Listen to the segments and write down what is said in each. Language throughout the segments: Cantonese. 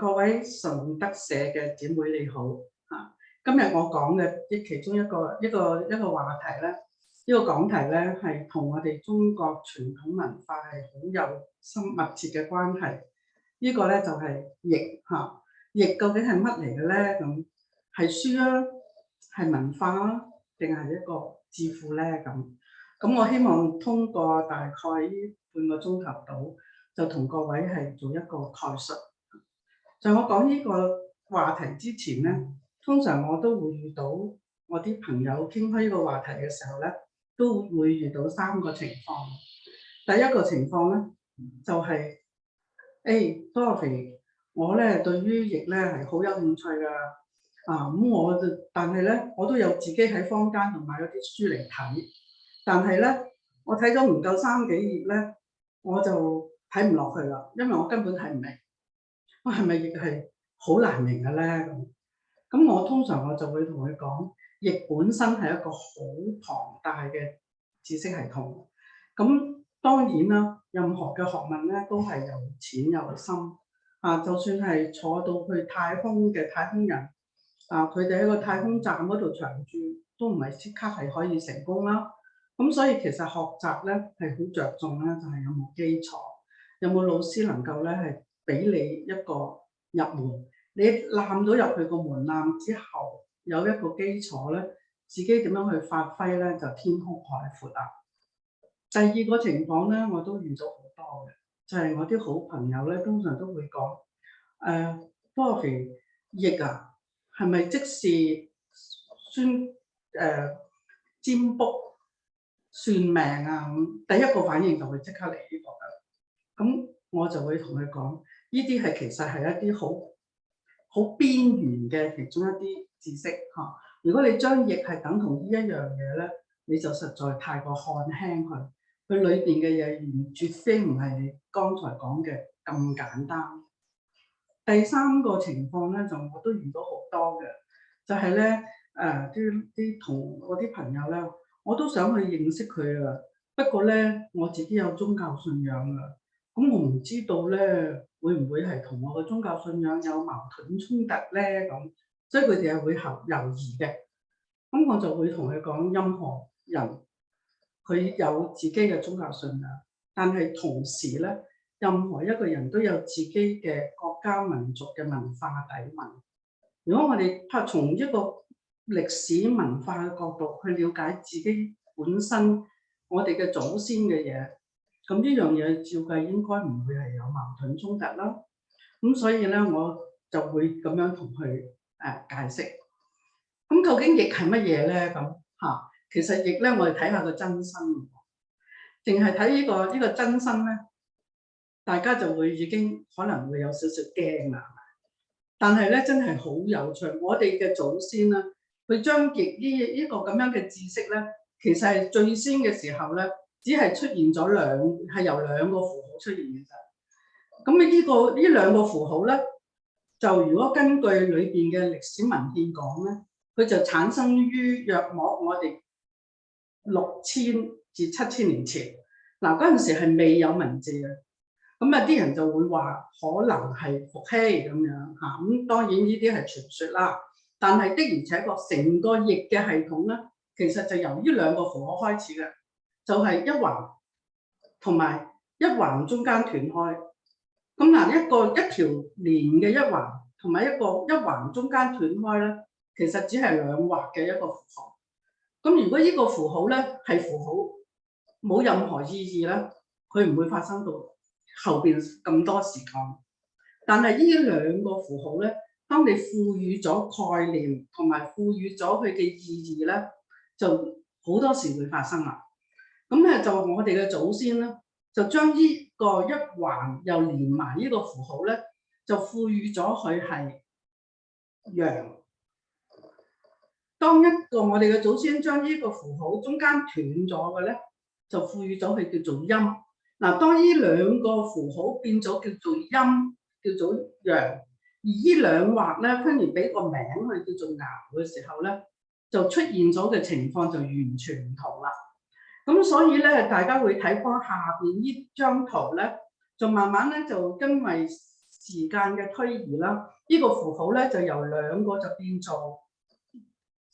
各位崇德社嘅姊妹你好嚇，今日我講嘅其中一個話題咧，呢個講題咧係同我哋中國傳統文化係好有密切嘅關係。呢個咧就係易嚇，易究竟係乜嚟嘅咧？咁係書啊，係文化啊，定係一個致富咧？咁我希望通過大概呢半個鐘頭到，就同各位係做一個概述。在我講呢個話題之前咧，通常我都會遇到我啲朋友傾開呢個話題嘅時候咧，都會遇到3個情況。第一個情況咧，就係Dorothy，我咧對於易咧係好有興趣㗎。但係咧我都有自己喺坊間度買咗啲書嚟睇，但係咧我睇咗唔夠3幾頁咧，我就睇唔落去啦，因為我根本睇唔明。我係咪亦係好難明嘅咧？咁我通常就會同佢講，易本身係一個好龐大嘅知識系統。咁當然啦，任何嘅學問咧都係有淺有深。就算係坐到去太空嘅太空人，佢哋喺個太空站嗰度長住，都唔係即刻係可以成功啦。咁所以其實學習咧係好着重咧，就係有冇基礎，有冇老師能夠咧係俾你一個入門，你攬咗入去個門檻之後，有一個基礎咧，自己點樣去發揮咧，就天空海闊啦。第二個情況咧，我都遇到好多嘅，就係我啲好朋友咧，通常都會講，Dorothy，易啊，係咪即是占卜算命啊？咁第一個反應就會即刻嚟呢個㗎。咁我就會同佢講，呢啲係其實係一啲好邊緣嘅其中一啲知識嚇。如果你將易係等同呢一樣嘢咧，你就實在太過看輕佢。佢裏邊嘅嘢絕非唔係你剛才講嘅咁簡單。第三個情況咧，我都遇到好多嘅，就係咧同我啲朋友咧，我都想去認識佢啊。不過咧，我自己有宗教信仰啊，咁我唔知道咧會唔會係同我嘅宗教信仰有矛盾衝突咧咁，所以佢哋係會猶豫嘅。咁我就會同佢講，任何人佢有自己嘅宗教信仰，但係同時咧，任何一個人都有自己嘅國家民族嘅文化底蘊。如果我哋從一個歷史文化嘅角度去了解自己本身我哋嘅祖先嘅嘢，咁呢樣嘢照計應該唔會係有矛盾衝突啦。咁所以咧，我就會咁樣同佢解釋。咁究竟易係乜嘢咧？其實易咧，我哋睇下個真身，淨係睇呢個真身咧，大家就會已經可能會有少少驚啦。但係咧，真係好有趣。我哋嘅祖先啦，佢將易呢個咁樣嘅知識咧，其實係最先嘅時候咧，只係出現咗係由兩個符號出現嘅啫。咁呢兩個符號咧，就如果根據裏邊嘅歷史文獻講咧，佢就產生於約莫我哋6000至7000年前。嗱，嗰陣時係未有文字嘅。咁啲人就會話可能係伏羲咁樣嚇。咁當然呢啲係傳說啦。但係的而且確成個易嘅系統咧，其實就由呢兩個符號開始嘅，就係一橫同埋一橫中間斷開。咁一條連嘅一橫同埋一橫中間斷開咧，其實只係兩畫嘅一個符號。咁如果呢個符號咧係符號，冇任何意義咧，佢唔會發生到後邊咁多時間。但係呢兩個符號咧，當你賦予咗概念同埋賦予咗佢嘅意義咧，就好多時會發生啦。咁咧就我哋嘅祖先咧，就將呢個一橫又連埋呢個符號咧，就賦予咗佢係陽。當我哋嘅祖先將呢個符號中間斷咗嘅咧，就賦予咗佢叫做陰。嗱，當呢兩個符號變咗叫做陰，叫做陽，而呢兩畫咧，忽然俾個名佢叫做爻嘅時候咧，就出現咗嘅情況就完全唔同啦。咁所以咧，大家會睇翻下邊呢張圖咧，就慢慢咧就因為時間嘅推移啦，呢個符號咧就由2個就變做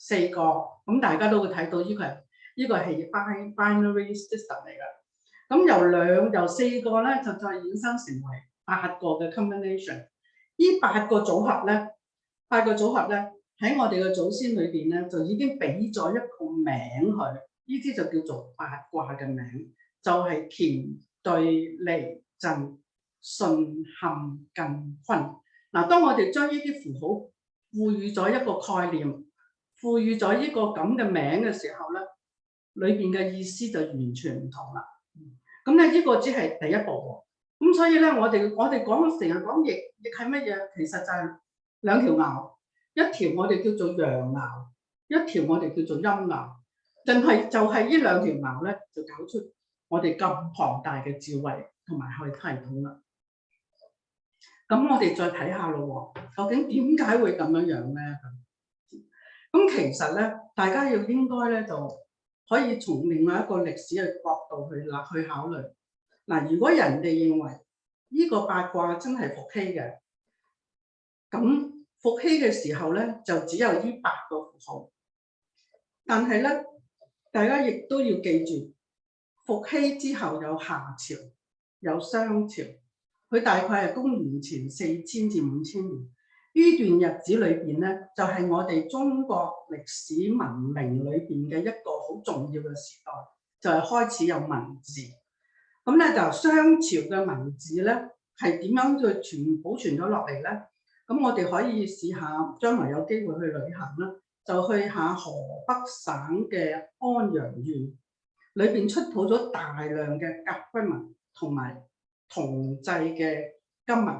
4個，咁大家都會睇到呢個係 binary system 嚟㗎。咁由4個咧就再衍生成為8個嘅 combination。呢8個組合咧喺我哋嘅祖先裏邊咧就已經俾咗一個名佢，呢啲就叫做八卦嘅名，就係乾兌離震巽坎艮坤。嗱，當我哋將呢啲符號賦予咗一個概念，賦予咗呢個咁嘅名嘅時候咧，裏邊嘅意思就完全唔同啦。咁咧呢個只係第一步喎。咁所以咧，我哋成日講易係乜嘢？其實就係2條爻，一條我哋叫做陽爻，一條我哋叫做陰爻。就係呢2條爻咧，就搞出我哋咁龐大嘅智慧同埋去系統啦。咁我哋再睇下咯，究竟點解會咁樣咧？咁其實咧，大家應該咧就可以從另外一個歷史嘅角度去考慮。嗱，如果人哋認為呢個八卦真係伏羲嘅，咁伏羲嘅時候咧就只有呢8個符號。但係咧，大家亦都要記住，伏羲之後有夏朝，有商朝，佢大概係公元前4000至5000年。呢段日子裏邊咧，就係我哋中國歷史文明裏邊嘅一個好重要嘅時代，就係開始有文字。咁咧就商朝嘅文字咧係點樣去保存咗落嚟咧？咁我哋可以試下將來有機會去旅行啦，就去下河北省嘅安陽縣，裏邊出土咗大量嘅甲骨文同埋銅製嘅金文。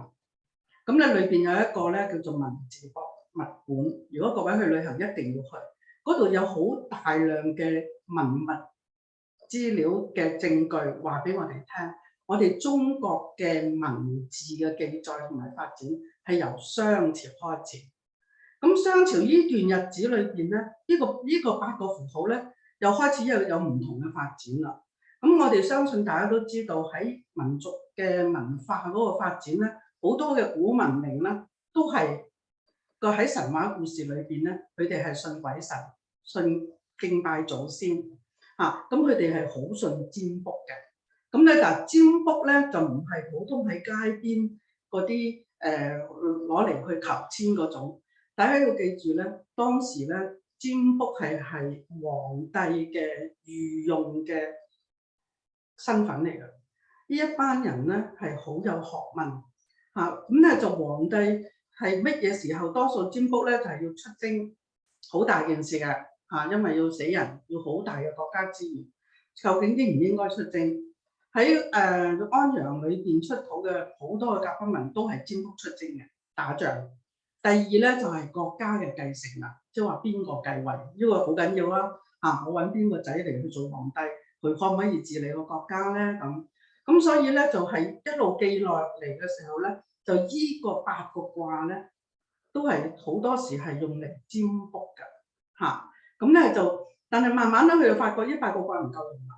咁咧裏邊有一個咧叫做文字博物館，如果各位去旅行一定要去，嗰度有好大量嘅文物資料嘅證據，話俾我哋聽，我哋中國嘅文字嘅記載同埋發展係由商朝開始。咁商朝呢段日子裏邊咧，呢個8個符號咧，又開始有唔同嘅發展啦。咁我哋相信大家都知道喺民族嘅文化嗰個發展咧，好多嘅古文明咧，都係喺神話故事裏邊咧，佢哋係信鬼神、信敬拜祖先啊。咁佢哋係好信占卜嘅。咁咧，但係占卜咧就唔係普通喺街邊嗰啲攞嚟去求籤嗰種。大家要記住咧，當時咧占卜係皇帝嘅御用嘅身份嚟嘅。呢一班人咧係好有學問嚇。咁咧就皇帝係乜嘢時候多數占卜咧？就係要出征好大件事嘅嚇，因為要死人，要好大嘅國家資源。究竟應唔應該出征？喺安陽裏邊出土嘅好多嘅甲骨文都係占卜出征嘅，打仗。第二咧就係國家嘅繼承啦，即係話邊個繼位，呢個好緊要啦嚇。我揾邊個仔嚟去做皇帝，佢可唔可以治理個國家咧？咁所以咧就係一路記落嚟嘅時候咧，就依個8個卦咧，都係好多時係用嚟占卜嘅嚇。咁咧就，但係慢慢咧佢就發覺呢8個卦唔夠用啦，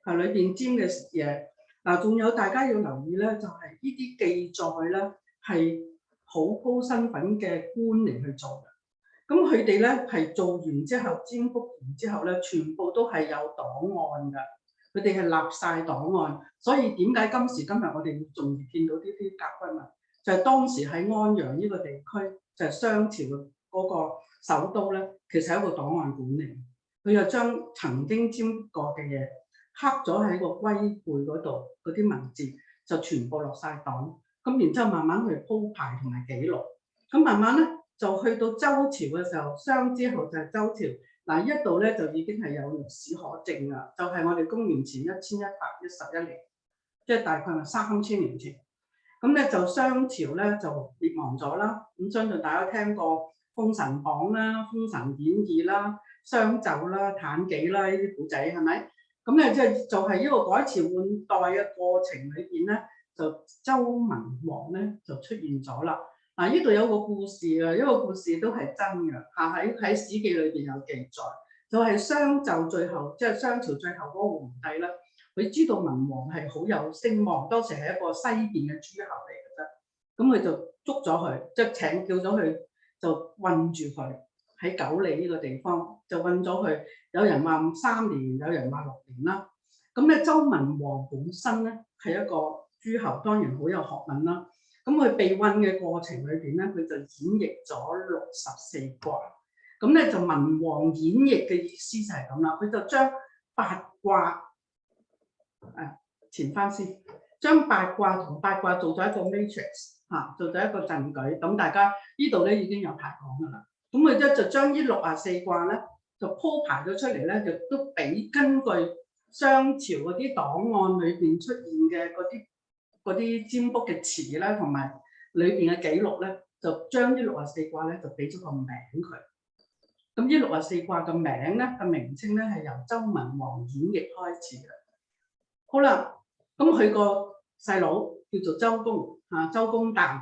係裏邊占嘅嘢。嗱，仲有大家要留意咧，就係呢啲記載咧係好高身份嘅官嚟去做嘅。咁佢哋咧係做完之後，占卜完之後咧，全部都係有檔案㗎。佢哋係立晒檔案，所以點解今時今日我哋仲見到呢啲甲骨文？就係當時喺安陽呢個地區，就係商朝嗰個首都咧，其實係一個檔案館嚟。佢又將曾經占過嘅嘢刻咗喺個龜背嗰度，嗰啲文字就全部落晒檔。咁然之後慢慢去鋪排同埋記錄。咁慢慢咧就去到周朝嘅時候，商之後就係周朝。嗱，呢一度咧就已經係有歷史可證啦，就係我哋公元前1111年，即係大概係3000年前。咁咧就商朝咧就滅亡咗啦。咁相信大家聽過《封神榜》啦、《封神演義》啦、商紂啦、妲己啦呢啲古仔係咪？咁咧即係就係呢個改朝換代嘅過程裏邊咧，就周文王咧就出現咗啦。嗱，呢度有個故事啊，呢個故事都係真嘅嚇，喺史記裏邊有記載，就係商紂最後即係商朝最後嗰個皇帝啦，佢知道文王係好有聲望，當時係一個西邊嘅諸侯嚟嘅啫。咁佢就捉咗佢，即係請叫咗佢，就韞住佢喺九里呢個地方，就韞咗佢。有人話3年，有人話6年啦。咁咧，周文王本身咧係一個諸侯，當然好有學問啦。咁佢被韞嘅過程裏邊咧，佢就演繹咗64卦。咁咧就文王演繹嘅意思就係咁啦，佢就將8卦前翻先，將8卦同8卦做咗一個 matrix 做咗一個陣舉。咁大家呢度咧已經有排講噶啦。咁佢咧就將呢64卦咧就鋪排咗出嚟咧，就都俾根據商朝嗰啲檔案裏邊出現嘅嗰啲占卜嘅詞啦，同埋裏邊嘅記錄咧，就將呢64卦咧就俾咗個名佢。咁呢64卦嘅名咧嘅名稱咧係由周文王演繹開始嘅。好啦，咁佢個細佬叫做周公周公旦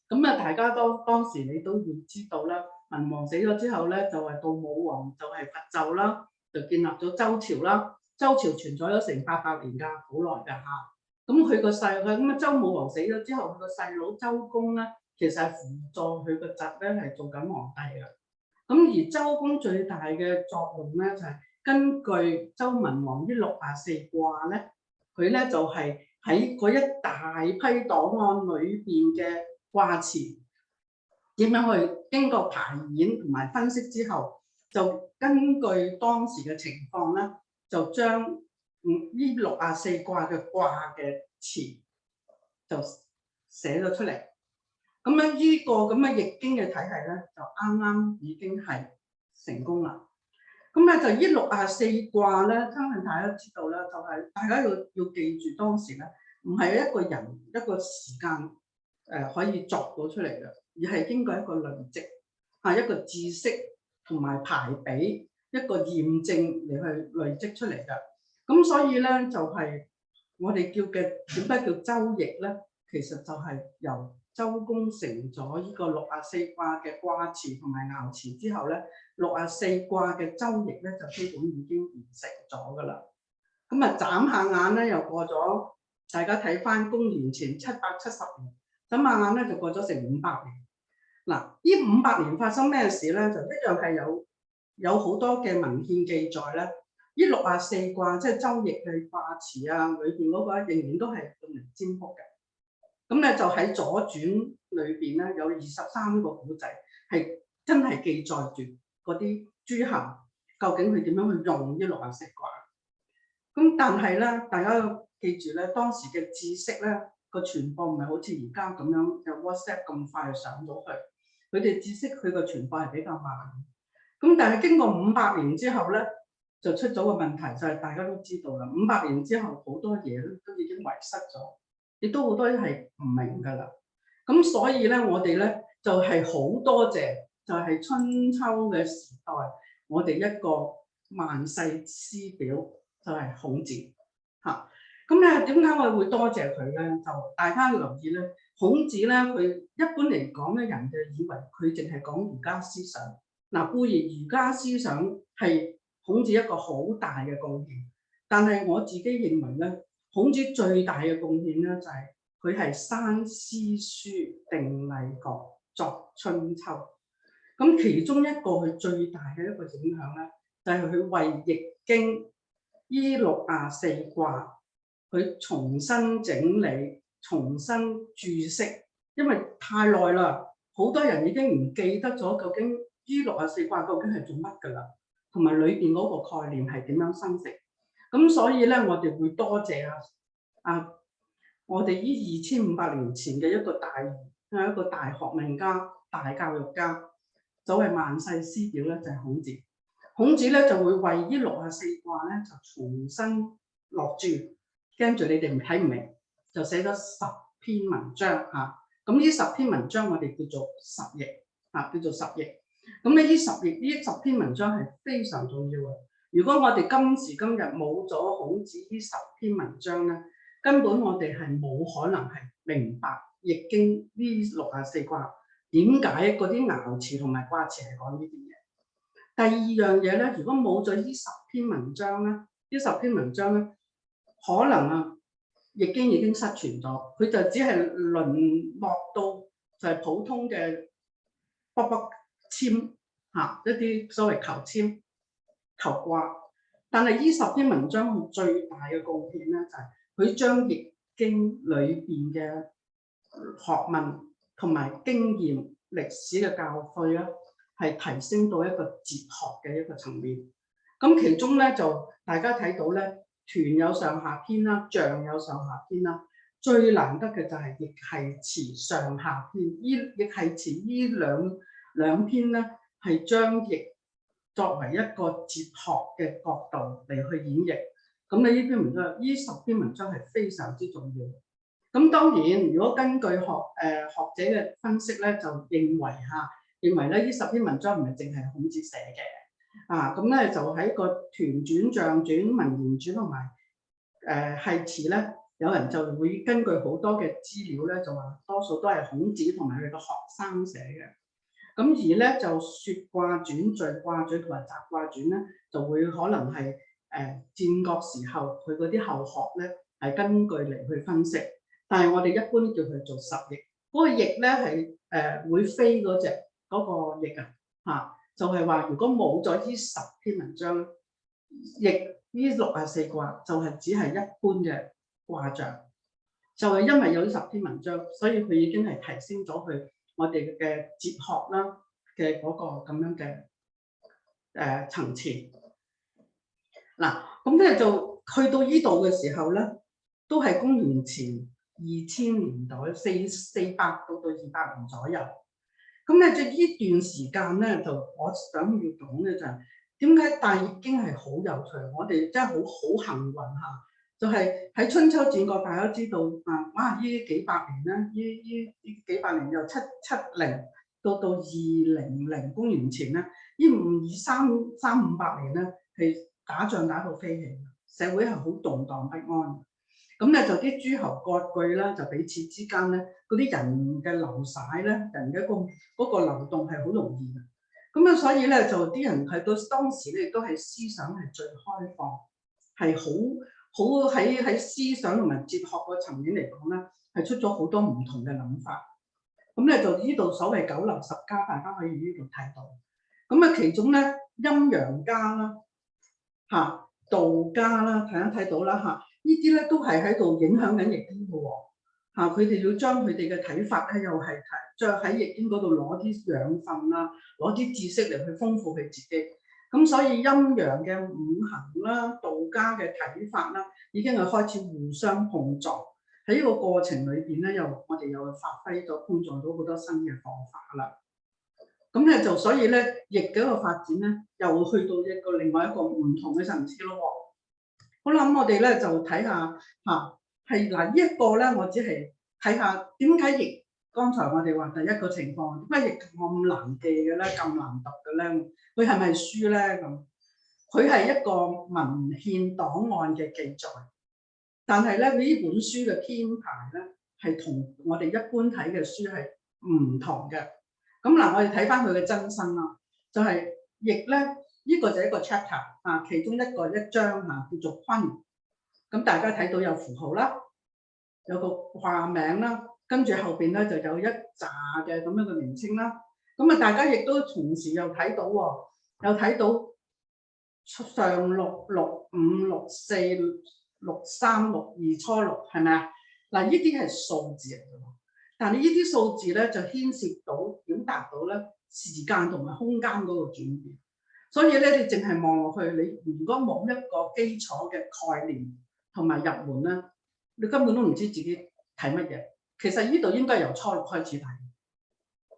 咁大家當時你都會知道啦。文王死咗之後咧，就係杜武王就係伐紂啦，就建立咗周朝啦。周朝存在咗成800年㗎，好耐㗎。咁佢個咁周武王死咗之後，佢個細佬周公咧，其實係輔助佢個侄咧係做緊皇帝㗎。咁而周公最大嘅作用咧，就係根據周文王呢64卦咧，佢咧就係喺嗰一大批檔案裏邊嘅卦辭，點樣去經過排演同埋分析之後，就根據當時嘅情況咧，就將呢64卦嘅卦嘅詞就寫咗出嚟。咁樣呢個咁嘅易經嘅體系咧，就啱啱已經係成功啦。咁咧就呢64卦咧，相信大家都知道啦，就係大家要記住當時咧，唔係一個人一個時間可以作到出嚟嘅，而係經過一個累積一個知識同埋排比一個驗證嚟去累積出嚟嘅。咁所以咧就係我哋叫嘅點解叫周易咧？其實就係由周公成咗呢個64卦嘅卦辭同埋爻辭之後咧，64卦嘅周易咧就基本已經完成咗噶啦。咁眨下眼咧又過咗，大家睇翻公元前770年，眨下眼咧就過咗成500年。嗱，呢500年發生咩事咧？就一樣係有好多嘅文獻記載咧。呢64卦即係周易嘅卦辭裏邊嗰個仍然都係用嚟占卜嘅。咁咧就喺左傳裏邊咧有23個古仔，係真係記載住嗰啲諸侯究竟佢點樣去用呢64卦。咁但係咧，大家要記住咧，當時嘅知識咧個傳播唔係好似而家咁樣有 WhatsApp 咁快上到去，佢哋知識佢個傳播係比較慢。咁但係經過500年之後咧，就出咗個問題，就係大家都知道啦。500年之後好多嘢都已經遺失咗。亦都好多係唔明㗎啦，咁所以咧，我哋咧就係好多謝，就係春秋嘅時代，我哋一個萬世師表就係孔子嚇。咁咧點解我哋會多謝佢咧？就大家要留意咧，孔子咧佢一般嚟講咧，人就以為佢淨係講儒家思想。嗱，固然儒家思想係孔子一個好大嘅貢獻，但係我自己認為咧，孔子最大嘅貢獻咧，就係佢係刪詩書定例國作春秋。咁其中一個佢最大嘅一個影響咧，就係佢為易經呢64卦佢重新整理、重新注釋，因為太耐啦，好多人已經唔記得咗究竟呢64卦究竟係做乜㗎啦，同埋裏邊嗰個概念係點樣生成。咁所以咧，我哋會多謝我哋呢2500年前嘅一個大學問家、大教育家，所謂萬世師表咧就係孔子。孔子咧就會為呢64卦咧就重新落注，跟住你哋睇唔明，就寫咗10篇文章嚇。咁呢10篇文章我哋叫做十易叫做十易。咁呢10篇文章係非常重要嘅。如果我哋今時今日冇咗孔子呢10篇文章咧，根本我哋係冇可能係明白易經呢64卦點解嗰啲爻辭同埋卦辭係講呢啲嘢。第二樣嘢咧，如果冇咗呢10篇文章咧，呢10篇文章咧，可能易經已經失傳咗，佢就只係淪落到就係普通嘅卜卜籤嚇，一啲所謂求籤、求卦。但係呢10篇文章佢最大嘅貢獻咧，就係佢將易經裏邊嘅學問同埋經驗、歷史嘅教誨咧，係提升到一個哲學嘅一個層面。咁其中咧就大家睇到咧，團有上下篇啦，象有上下篇啦。最難得嘅就係易繫辭上下篇，易繫辭呢兩篇咧，係將易作為一個哲學嘅角度嚟去演繹。咁你呢篇文章，呢10篇文章係非常之重要。咁當然，如果根據學者嘅分析咧，就認為咧呢10篇文章唔係淨係孔子寫嘅，咁咧就喺個團傳、象傳、文言傳同埋繫辭咧，有人就會根據好多嘅資料咧，就話多數都係孔子同埋佢個學生寫嘅。咁而咧就説卦傳、序卦傳同埋雜卦傳咧，就會可能係戰國時候佢嗰啲後學咧係根據嚟去分析。但係我哋一般叫佢做十翼，嗰個翼咧係會飛嗰隻嗰個翼啊，就係話如果冇咗呢10篇文章，翼呢64卦就係只係一般嘅卦象，就係因為有呢10篇文章，所以佢已經係提升咗佢我哋嘅哲學啦嘅嗰個咁樣嘅層次。嗱，咁咧就去到呢度嘅時候咧，都係公元前2000年代400到200年左右。咁咧就呢段時間咧，就我想要講咧就係點解大易經係好有趣？我哋真係好幸運嚇，就係喺春秋戰國，大家都知道哇！呢幾百年咧，呢幾百年由770到200公元前咧，呢300-500年咧係打仗打到飛起，社會係好動盪不安。咁咧就啲諸侯割據啦，就彼此之間咧嗰啲人嘅流徙咧，人嘅嗰個流動係好容易嘅。咁啊，所以咧就啲人睇到當時咧都係思想係最開放，係好喺思想同埋哲學個層面嚟講咧，係出咗好多唔同嘅諗法。咁咧就呢度所謂九流十家，大家可以呢度睇到。咁啊，其中咧陰陽家啦，道家啦，大家睇到啦呢啲咧都係喺度影響緊易經嘅喎，佢哋要將佢哋嘅睇法咧，又係再喺易經嗰度攞啲養分啦，攞啲知識嚟去豐富佢自己。咁所以陰陽嘅五行啦，道家嘅睇法啦，已經係開始互相碰撞。喺呢個過程裏邊咧，我哋又發揮咗碰撞到好多新嘅方法啦。咁咧就所以咧，易嘅一個發展咧，又去到另外一個唔同嘅層次咯。好啦，咁我哋咧就睇下係嗱呢一個咧，我只係睇下點解易。剛才我哋話第一個情況，點解易咁難記嘅咧，咁難讀嘅咧？佢係咪書咧？咁佢係一個文獻檔案嘅記載，但係咧佢呢本書嘅編排咧係同我哋一般睇嘅書係唔同嘅。咁嗱，我哋睇翻佢嘅真身啦，就係易咧。呢個就係一個 chapter 其中一章叫做坤。咁大家睇到有符號啦，有個卦名啦，跟住後邊咧就有一紮嘅咁樣嘅名稱啦。咁啊，大家亦都同時又睇到上六、六五、六四、六三、六二、初六，係咪啊？嗱，呢啲係數字嚟嘅，但係呢啲數字咧就牽涉到表達到咧時間同埋空間嗰個轉變。所以咧，你淨係望落去，你如果冇一個基礎嘅概念同埋入門咧，你根本都唔知自己睇乜嘢。其實呢度應該由初六開始睇。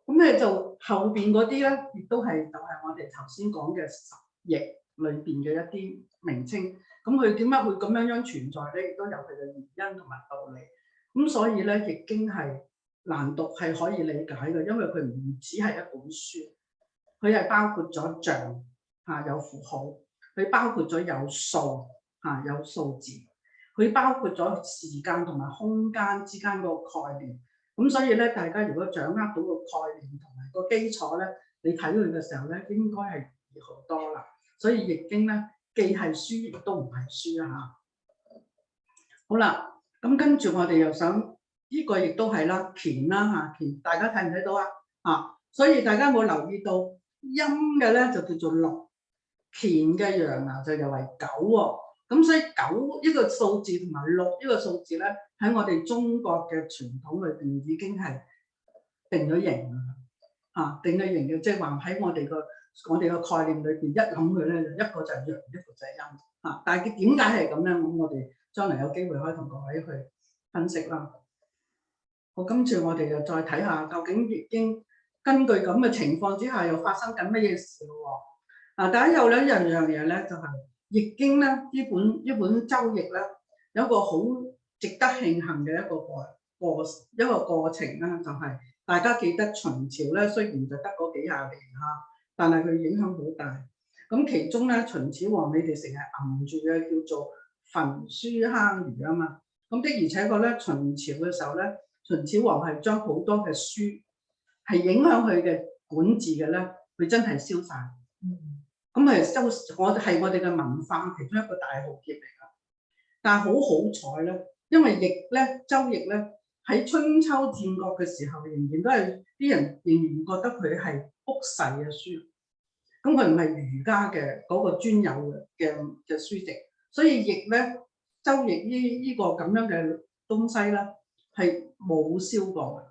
咁咧就後邊嗰啲咧，亦都係就係我哋頭先講嘅十翼裏邊嘅一啲名稱。咁佢點解會咁樣存在咧？亦都有佢嘅原因同埋道理。咁所以咧，易經係難讀係可以理解嘅，因為佢唔只係一本書，佢係包括咗象。有符號，佢包括咗有數有數字，佢包括咗時間同埋空間之間個概念。咁所以咧，大家如果掌握到個概念同埋個基礎咧，你睇佢嘅時候咧，應該係易好多啦。所以易經咧，既係書亦都唔係書好啦，咁跟住我哋又想呢個亦都係啦，乾啦嚇，乾大家睇唔睇到啊？啊，所以大家有冇留意到陰嘅咧就叫做六，乾嘅陽爻就又為九喎。咁所以九呢個數字同埋六呢個數字咧，喺我哋中國嘅傳統裏邊已經係定咗型啦。嚇，定咗型嘅，即係話喺我哋個概念裏邊，一諗佢咧，一個就係陽，一個就係陰嚇。但係佢點解係咁咧？咁我哋將來有機會可以同各位去分析啦。好，跟住我哋又再睇下，究竟易經根據咁嘅情況之下，又發生緊乜嘢事喎？啊，大家有兩樣嘢咧，就係易經咧，呢本周易咧，有一個好值得慶幸嘅一個過程啦，就係大家記得秦朝咧，雖然就得嗰幾廿年嚇，但係佢影響好大。咁其中咧，秦始皇你哋成日揞住嘅叫做焚書坑儒啊嘛。咁的而且確咧，秦朝嘅時候咧，秦始皇係將好多嘅書係影響佢嘅管治嘅咧，佢真係燒晒。咁係我哋嘅文化其中一個大浩劫嚟㗎。但係好好彩咧，因為周易咧喺春秋戰國嘅時候，仍然都係啲人仍然覺得佢係卜筮嘅書。咁佢唔係儒家嘅嗰個專有嘅書籍，所以周易呢個咁樣嘅東西咧係冇燒過嘅，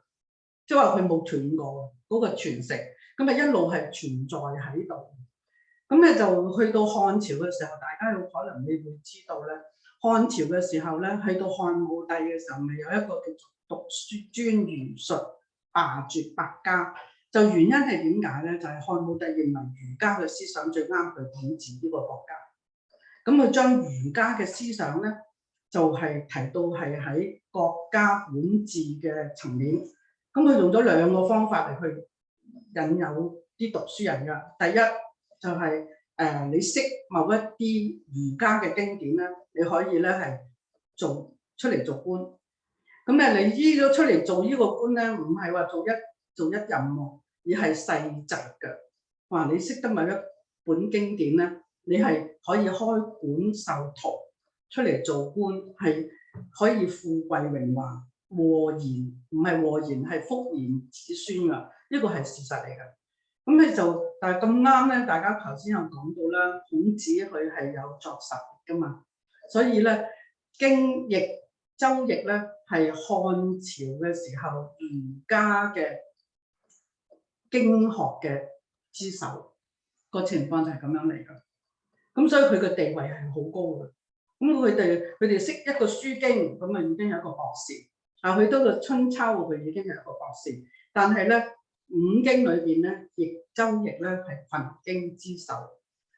即係話佢冇斷過嗰個傳承，咁啊一路係存在喺度。咁咧就去到漢朝嘅時候，大家有可能你會知道咧，漢朝嘅時候咧，去到漢武帝嘅時候，咪有一個叫做讀書專儒術罷黜百家。就原因係點解咧？就係漢武帝認為儒家嘅思想最啱佢統治呢個國家。咁佢將儒家嘅思想咧，就係提到係喺國家管治嘅層面。咁佢用咗兩個方法嚟去引誘啲讀書人㗎。第一就係你識某一啲儒家嘅經典咧，你可以咧係做出嚟做官。咁咧你依咗出嚟做呢個官咧，唔係話做一任喎，而係世襲嘅。話你識得某一本經典咧，你係可以開館授徒出嚟做官，係可以富貴榮華禍延，唔係禍延係福延子孫㗎。呢個係事實嚟㗎。咁你但係咁啱咧，大家頭先有講到啦，孔子佢係有作十㗎嘛，所以咧周易咧係漢朝嘅時候儒家嘅經學嘅之首，個情況就係咁樣嚟㗎。咁所以佢嘅地位係好高嘅。咁佢哋識一個書經，咁啊已經有一個博士。啊，去到個春秋，佢已經係一個博士。但係咧，五經裏邊咧，周易咧係群經之首。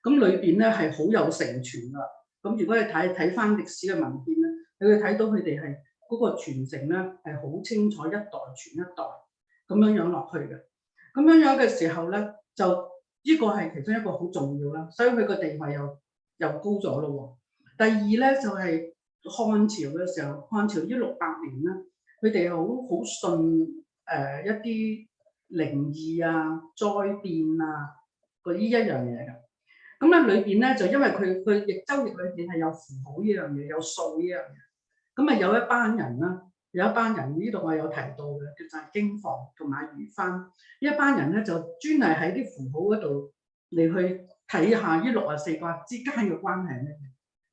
咁裏邊咧係好有承傳㗎。咁如果你睇翻歷史嘅文獻咧，你會睇到佢哋係嗰個傳承咧係好清楚，一代傳一代咁樣落去嘅。咁樣嘅時候咧，就呢個係其中一個好重要啦，所以佢個地位又高咗咯喎。第二咧就係漢朝嘅時候，漢朝呢600年咧，佢哋好信一啲靈異啊、災變啊嗰啲一樣嘢嘅。咁咧裏邊咧就因為佢周易裏邊係有符號呢樣嘢，有數呢樣嘢。咁啊有一班人啦。有一班人呢度我有提到嘅，叫做經房同埋魚幡。一班人咧就專係喺啲符號嗰度嚟去睇下呢64卦之間嘅關係係咩。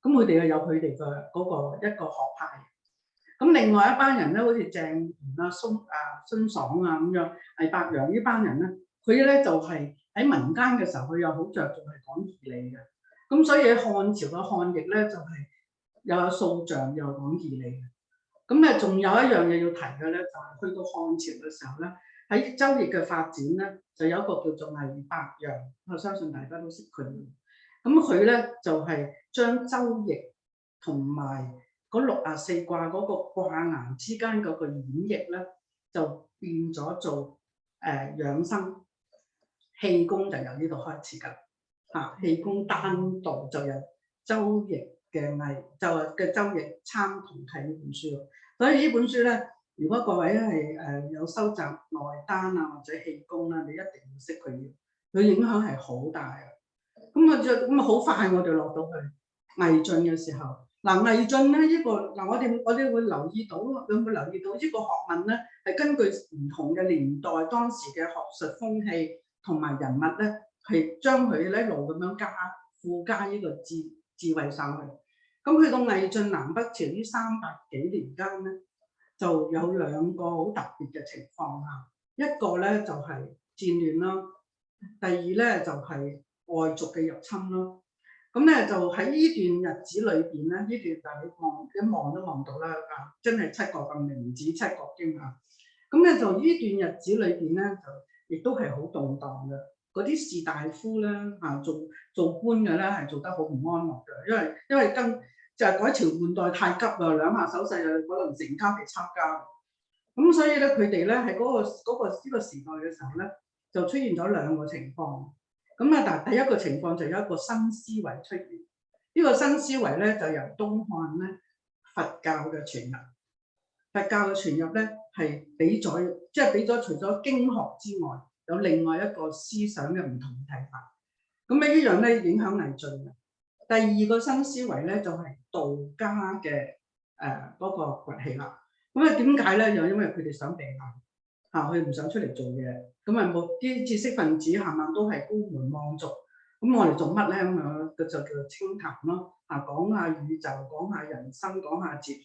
咁佢哋又有佢哋嘅嗰個一個學派。咁另外一班人咧，好似鄭玄啊、孫爽啊咁樣，魏伯陽呢班人咧，佢咧就係喺民間嘅時候，佢又好着重係講義理嘅。咁所以喺漢朝嘅漢譯咧，就係又有數象，又講義理嘅。咁咧，仲有一樣嘢要提嘅咧，就係去到漢朝嘅時候咧，喺周易嘅發展咧，就有一個叫做魏伯陽，我相信大家都識佢。咁佢咧就係將周易同埋嗰64卦嗰個卦爻之間嗰個演繹咧，就變咗做養生氣功，就由呢度開始㗎。嚇，氣功丹道就由周易嘅周易參同睇呢本書。所以呢本書咧，如果各位係有收集內丹啊或者氣功啦，你一定要識佢，佢影響係好大嘅。咁好快我哋落到去魏晉嘅時候，嗱，魏晉咧呢個嗱，我哋會留意到，有冇留意到呢個學問咧係根據唔同嘅年代當時嘅學術風氣同埋人物咧，係將佢一路咁樣附加呢個智慧上去。咁去到魏晉南北朝呢300幾年間咧，就有兩個好特別嘅情況嚇。一個咧就係戰亂啦，第二咧就係外族嘅入侵啦。咁咧就喺呢段日子裏邊咧，呢段就你望都望到啦，真係7個咁嘅，唔止7個添嚇。咁咧就呢段日子裏邊咧，就亦都係好動盪嘅。嗰啲士大夫咧做官嘅咧係做得好唔安樂嘅，因為就係改朝換代太急啊，兩下手勢就可能成家被抄家。咁所以咧，佢哋咧喺嗰個時代嘅時候咧，就出現咗兩個情況。咁啊，但第一個情況就有一個新思維出現。呢個新思維咧就由東漢咧佛教嘅傳入。佛教嘅傳入咧係俾咗除咗經學之外，有另外一個思想嘅唔同嘅睇法。咁呢樣咧影響魏晉嘅。第二個新思維咧就係道家嘅嗰個崛起啦。咁啊點解咧？就因為佢哋想避難嚇，佢唔想出嚟做嘢。咁啊冇啲知識分子冚唪唥都係高門望族。咁我哋做乜咧？咁樣就叫做清談咯。講下宇宙，講下人生，講下哲學，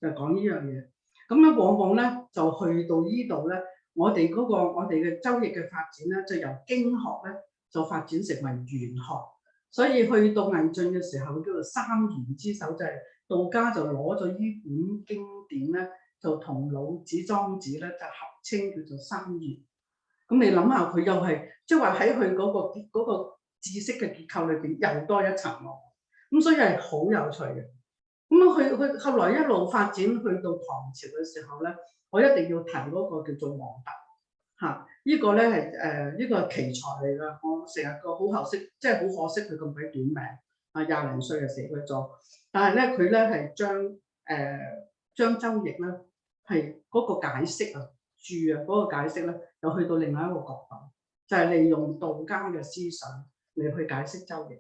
就講呢樣嘢。咁咧往往咧就去到呢度咧，我哋嘅周易嘅發展咧，就由經學咧就發展成為玄學。所以去到魏晉嘅時候，叫做三玄之首，就係道家就攞咗呢本經典咧，就同老子、莊子咧就合稱叫做三玄。咁你諗下，佢又係即係話喺佢嗰個知識嘅結構裏邊又多一層喎。咁所以係好有趣嘅。咁佢後來一路發展去到唐朝嘅時候咧，我一定要提嗰個叫做王弼嚇。呢個咧係呢個奇才嚟㗎。我成日個好可惜，即係好可惜佢咁鬼短命啊，20零歲就死咗。但係咧佢咧係將周易咧係嗰個解釋啊注嗰個解釋咧，又去到另外一個角度，就係利用道家嘅思想嚟去解釋周易。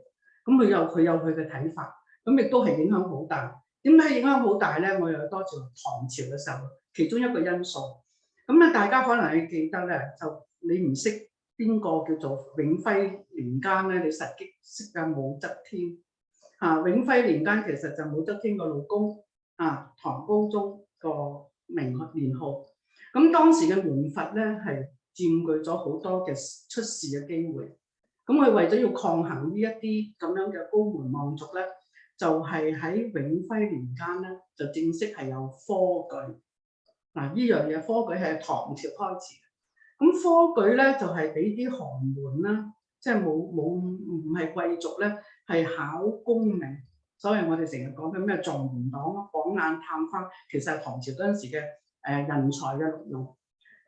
咁佢有佢嘅睇法，咁亦都係影響好大。點解影響好大咧？我又多謝唐朝嘅時候，其中一個因素。咁咧，大家可能你記得咧，就你唔識邊個叫做永徽年間咧，你實識嘅武則天永徽年間其實就武則天個老公唐高宗個年號。咁當時嘅門閥咧係佔據咗好多嘅出仕嘅機會。咁佢為咗要抗衡呢一啲咁樣嘅高門望族咧，就係喺永徽年間咧，就正式係有科舉。呢樣嘢科舉係唐朝開始嘅。咁科舉咧就係俾啲寒門啦，即係唔係貴族咧，係考功名。所以我哋成日講緊咩狀元黨、榜眼探花，其實係唐朝嗰陣時嘅人才嘅錄用。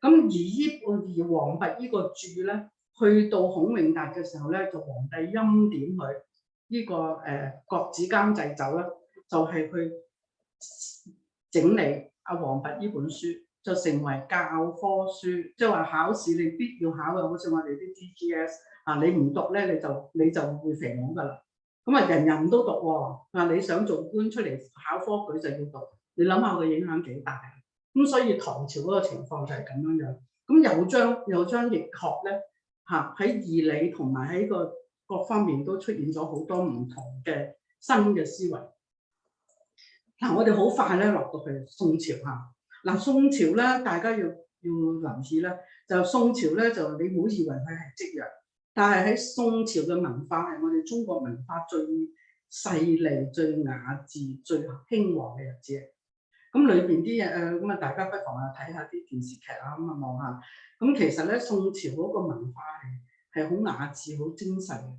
咁而王弼呢個注咧，去到孔永達嘅時候咧，就皇帝欽點佢呢個國子監祭酒啦，就係去整理王弼呢本書，就成為教科書，即係話考試你必要考嘅，好似我哋啲 DGS 你唔讀咧你就會肥佬噶啦。咁人人都讀喎，你想做官出嚟考科舉就要讀，你諗下個影響幾大。咁所以唐朝嗰個情況就係咁樣樣。咁又將易學咧喺義理同埋喺個各方面都出現咗好多唔同嘅新嘅思維。我哋好快咧落到去宋朝宋朝咧大家要留意咧，就宋朝咧就你唔好以為佢係積弱，但係喺宋朝嘅文化係我哋中國文化最細膩、最雅致、最興旺嘅日子。咁裏邊啲嘢咁大家不妨睇下啲電視劇咁望下。咁其實咧宋朝嗰個文化係好雅致、好精細嘅。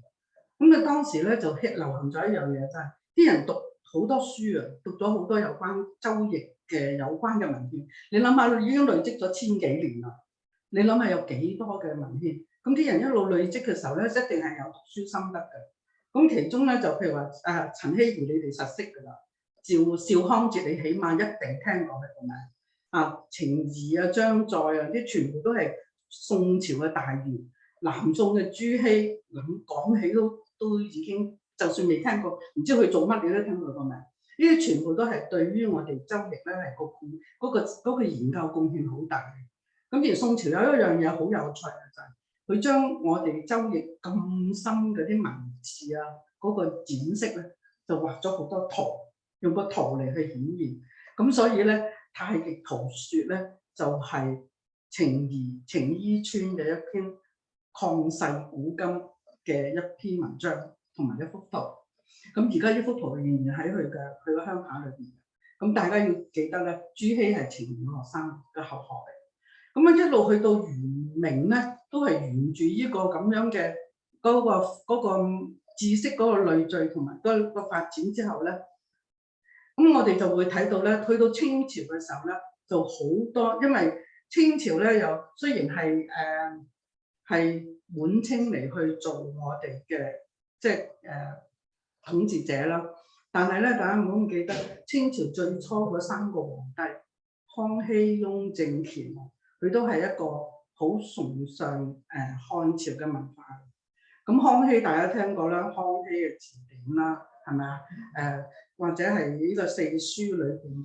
咁當時咧就流行咗一樣嘢，就係啲人讀好多書讀咗好多有關周易嘅有關嘅文獻。你諗下，已經累積咗1000幾年啦。你諗下有幾多嘅文獻？咁啲人一路累積嘅時候咧，一定係有讀書心得嘅。咁其中咧就譬如話陳希夷，你哋實識㗎啦。邵康節你起碼一定聽過佢個名程頤張載啲全部都係宋朝嘅大儒。南宋嘅朱熹講起都已經，就算未聽過，唔知佢做乜你都聽過個名。呢啲全部都係對於我哋周易咧係嗰個研究貢獻好大嘅。咁而宋朝有一樣嘢好有趣嘅就係佢將我哋周易咁深嗰啲文字啊嗰個展釋咧，就畫咗好多圖，用個圖嚟去顯現。咁所以咧，太極圖說咧就係程伊川嘅一篇曠世古今嘅一篇文章同埋一幅圖。咁而家呢幅圖仍然喺佢個鄉下裏邊。咁大家要記得咧，朱熹係程頤學生嘅後學嚟。咁啊一路去到元明咧，都係沿住呢個咁樣嘅嗰個知識嗰個累贅同埋嗰個發展之後咧，咁我哋就會睇到咧，去到清朝嘅時候咧，就好多，因為清朝咧又雖然係滿清嚟去做我哋嘅即係統治者啦，但係咧大家唔好唔記得，清朝最初嗰3個皇帝康熙、雍正、乾隆，佢都係一個好崇尚漢朝嘅文化。咁康熙大家聽過啦，康熙嘅字典啦，係咪啊？或者係呢個四書裏邊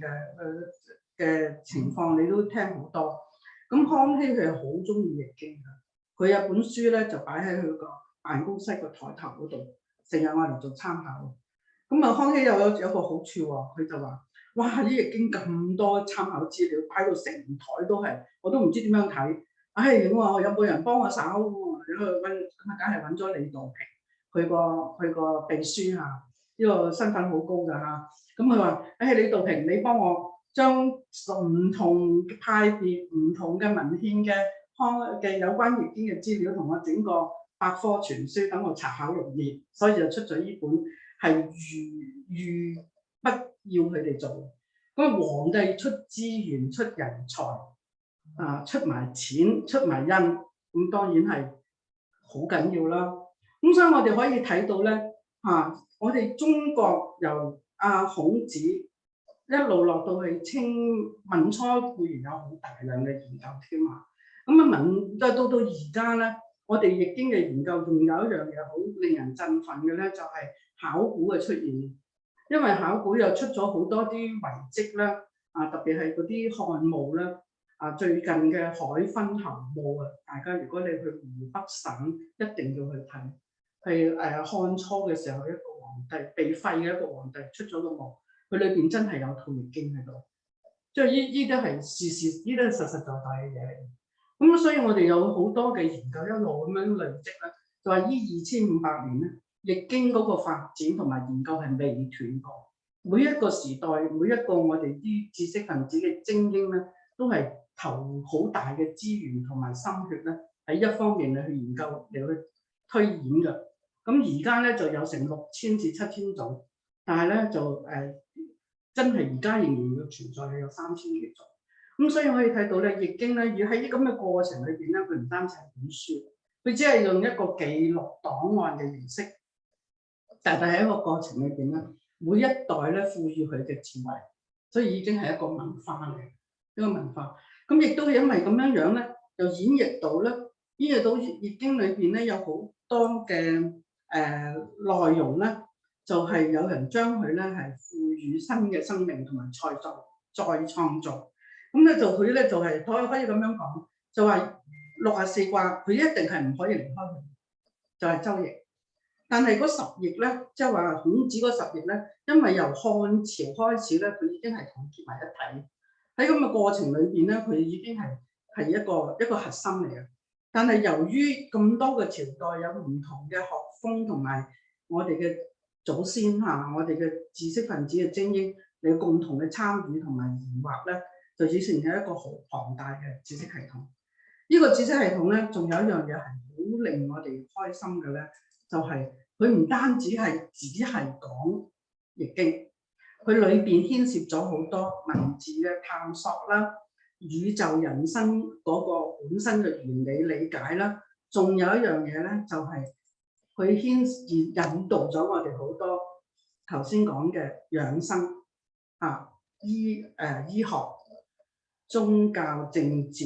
嘅情況，你都聽好多。咁康熙佢係好中意易經㗎，佢有本書咧就擺喺佢個辦公室個台頭嗰度，成日我嚟做參考。咁啊，康熙有個好處喎，佢就話：哇！呢易經咁多參考資料，擺到成台都係，我都唔知點樣睇。唉，我話有冇人幫我手喎？咁啊揾，咁啊梗係揾咗李道平，佢個秘書嚇，呢個身份好高㗎嚇。咁佢話：唉，李道平，你幫我將唔同派別、唔同嘅文獻嘅有關易經嘅資料，同我整個百科全書，等我查考容易。所以就出咗呢本係御不要佢哋做。咁皇帝出資源、出人才。出埋錢、出埋印，咁當然係好緊要啦。咁所以我哋可以睇到咧，我哋中國由孔子一路落到去清民初固然有好大量嘅研究添啊。咁到而家咧，我哋易經嘅研究仲有一樣嘢好令人振奮嘅咧，就係考古嘅出現。因為考古又出咗好多啲遺跡啦，特別係嗰啲漢墓啦。最近嘅海昏侯墓啊，大家如果你去湖北省，一定要去睇。係漢初嘅時候一個皇帝被廢嘅一個皇帝出咗個墓，佢裏邊真係有套易經喺度，即係呢啲係事，呢啲係實實在在嘅嘢嚟。咁所以我哋有好多嘅研究一路咁樣累積咧，就係呢2500年咧，易經嗰個發展同埋研究係未斷過。每一個時代，每一個我哋啲知識分子嘅精英咧，都係投好大嘅資源同埋心血咧，喺一方面去研究嚟去推演嘅。咁而家咧就有成6000至7000種，但係咧就真係而家仍然要存在嘅有3000幾種。咁所以可以睇到咧，易經咧要喺咁嘅過程裏邊咧，佢唔單止係本書，佢只係用一個記錄檔案嘅形式，但係喺一個過程裏邊咧，每一代咧賦予佢嘅智慧，所以已經係一個文化嚟。一個文化，咁亦都係因為咁樣樣咧，就演繹到咧，演繹到易經裏邊咧有好多嘅內容咧，就係有人將佢咧係賦予新嘅生命同埋再創造。咁咧佢咧就係可以咁樣講，就話64卦佢一定係唔可以離開佢，就係周易。但係嗰10易咧，即係話孔子嗰10易咧，因為由漢朝開始咧，佢已經係統結埋一體。喺咁嘅過程裏邊咧，佢已經係一個核心嚟嘅。但係由於咁多個朝代有唔同嘅學風同埋我哋嘅祖先我哋嘅知識分子嘅精英嚟共同嘅參與同埋研劃咧，就只成係一個好龐大嘅知識系統。呢個知識系統咧，仲有一樣嘢係好令我哋開心嘅咧，就係佢唔單止係只係講易經。佢裏邊牽涉咗好多文字嘅探索啦，宇宙人生嗰個本身嘅原理理解啦，仲有一樣嘢咧，就係佢引導咗我哋好多頭先講嘅養生醫學、宗教、政治、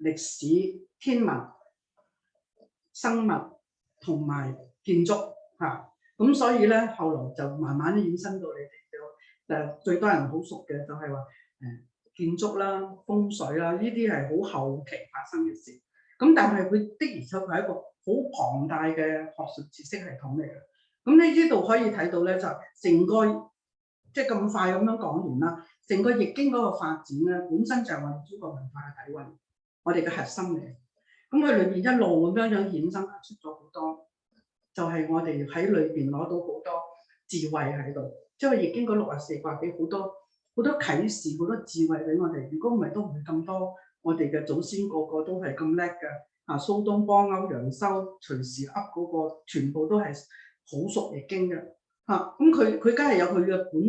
歷史、天文、生物同埋建築咁所以咧，後來就慢慢衍生到你哋最多人好熟嘅就係話建築啦、風水啦，呢啲係好後期發生嘅事。咁但係佢的而且確係一個好龐大嘅學術知識系統嚟嘅。咁你呢度可以睇到咧，就成個即係咁快咁樣講完啦。成個易經嗰個發展咧，本身就係我哋中國文化嘅底蘊，我哋嘅核心嚟。咁佢裏邊一路咁樣衍生出咗好多，就係我哋喺裏邊攞到好多智慧喺度。即係易經嗰64卦俾好多啟示、好多智慧俾我哋。如果唔係都唔會咁多，我哋嘅祖先個個都係咁叻嘅。蘇東坡、歐陽修隨時噏嗰個，全部都係好熟易經嘅。咁佢梗係有佢嘅本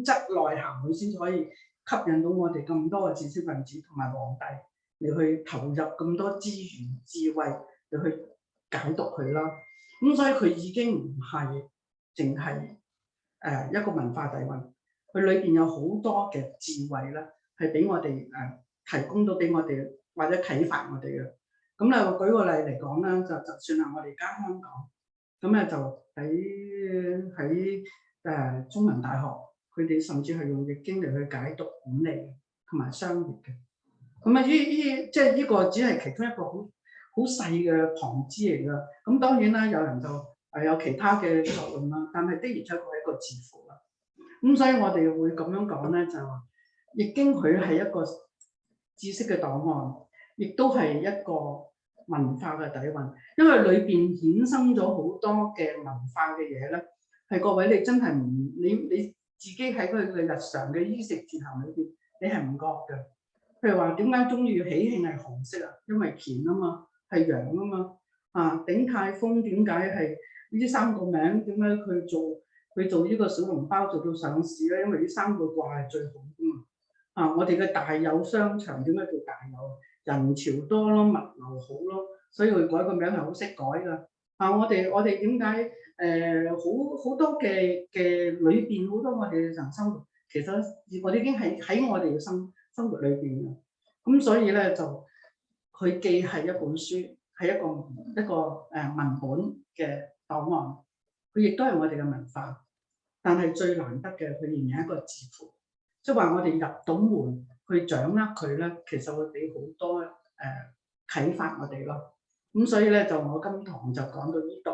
質內涵，佢先可以吸引到我哋咁多嘅知識分子同埋皇帝嚟去投入咁多資源智慧嚟去解讀佢啦。咁所以佢已經唔係淨係一個文化底蘊，佢裏邊有好多嘅智慧啦，係俾我哋提供到俾我哋或者啟發我哋嘅。咁咧，我舉個例嚟講啦，就算係我哋而家香港，咁咧就喺中文大學，佢哋甚至係用易經嚟去解讀管理同埋商業嘅。咁啊，即係呢個只係其中一個好細嘅旁支嚟㗎。咁當然啦，有人就有其他嘅作用啦，但係的而且確係一個字符啦。咁所以我哋會咁樣講咧，就係話易經佢係一個知識嘅檔案，亦都係一個文化嘅底蘊，因為裏邊衍生咗好多嘅文化嘅嘢咧，係各位你真係你自己喺佢嘅日常嘅衣食住行裏邊，你係唔覺嘅。譬如話點解中意喜慶係紅色啊？因為乾啊嘛，係陽啊嘛。鼎泰豐點解係呢3個名？點解佢做呢個小籠包做到上市咧？因為呢3個卦係最好噶嘛。我哋嘅大有商場點解叫大有？人潮多咯，物流好咯，所以佢改個名係好識改噶。我哋點解好多嘅裏邊好多我哋日常生活，其實我哋已經係喺我哋嘅生活裏邊嘅。咁所以咧就佢既係一本書，係一個文本嘅檔案，佢亦都係我哋嘅文化。但係最難得嘅，佢仍然係一個字符，即係話我哋入到門去掌握佢咧，其實會俾好多啟發我哋咯。咁所以咧就我今堂就講到呢度，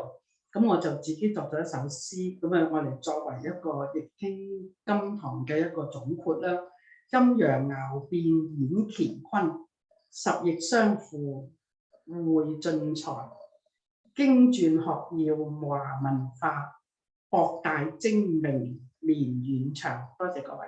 咁我就自己作咗一首詩，咁我哋作為一個易經今堂嘅一個總括啦。陰陽爻變演乾坤，10翼相輔匯進財，經傳學要華文化，博大精明連遠長。多謝各位。